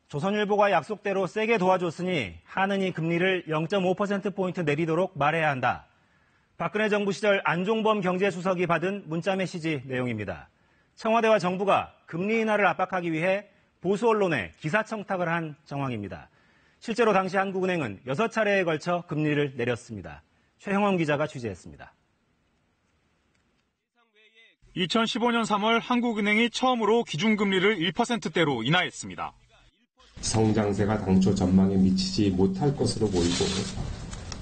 조선일보가 약속대로 세게 도와줬으니 하느니 금리를 0.5%포인트 내리도록 말해야 한다. 박근혜 정부 시절 안종범 경제수석이 받은 문자 메시지 내용입니다. 청와대와 정부가 금리 인하를 압박하기 위해 보수 언론에 기사 청탁을 한 정황입니다. 실제로 당시 한국은행은 6차례에 걸쳐 금리를 내렸습니다. 최형원 기자가 취재했습니다. 2015년 3월 한국은행이 처음으로 기준금리를 1%대로 인하했습니다. 성장세가 당초 전망에 미치지 못할 것으로 보이고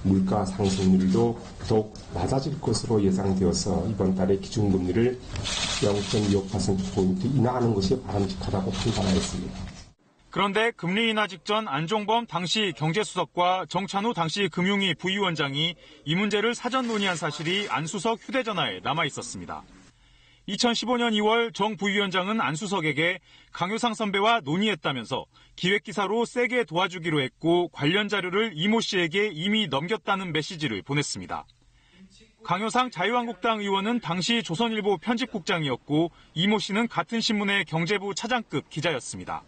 물가 상승률도 더욱 낮아질 것으로 예상되어서 이번 달에 기준금리를 0.25%포인트 인하하는 것이 바람직하다고 판단하였습니다. 그런데 금리 인하 직전 안종범 당시 경제수석과 정찬우 당시 금융위 부위원장이 이 문제를 사전 논의한 사실이 안 수석 휴대전화에 남아 있었습니다. 2015년 2월 정 부위원장은 안 수석에게 강효상 선배와 논의했다면서 기획기사로 세게 도와주기로 했고 관련 자료를 이모 씨에게 이미 넘겼다는 메시지를 보냈습니다. 강효상 자유한국당 의원은 당시 조선일보 편집국장이었고 이모 씨는 같은 신문의 경제부 차장급 기자였습니다.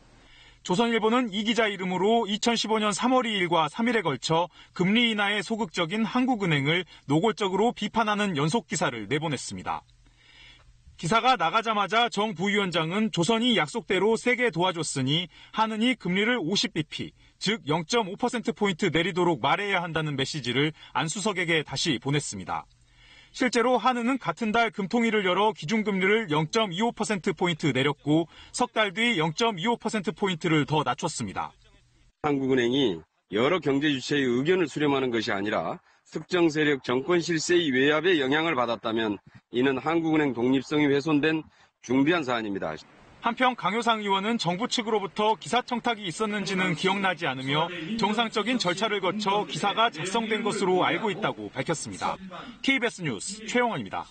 조선일보는 이 기자 이름으로 2015년 3월 2일과 3일에 걸쳐 금리 인하에 소극적인 한국은행을 노골적으로 비판하는 연속 기사를 내보냈습니다. 기사가 나가자마자 정 부위원장은 조선이 약속대로 세게 도와줬으니 하느니 금리를 50bp, 즉 0.5%포인트 내리도록 말해야 한다는 메시지를 안 수석에게 다시 보냈습니다. 실제로 한은은 같은 달 금통위를 열어 기준금리를 0.25%포인트 내렸고 석 달 뒤 0.25%포인트를 더 낮췄습니다. 한국은행이 여러 경제 주체의 의견을 수렴하는 것이 아니라 특정 세력 정권 실세의 외압에 영향을 받았다면 이는 한국은행 독립성이 훼손된 중대한 사안입니다. 한편 강효상 의원은 정부 측으로부터 기사 청탁이 있었는지는 기억나지 않으며 정상적인 절차를 거쳐 기사가 작성된 것으로 알고 있다고 밝혔습니다. KBS 뉴스 최영원입니다.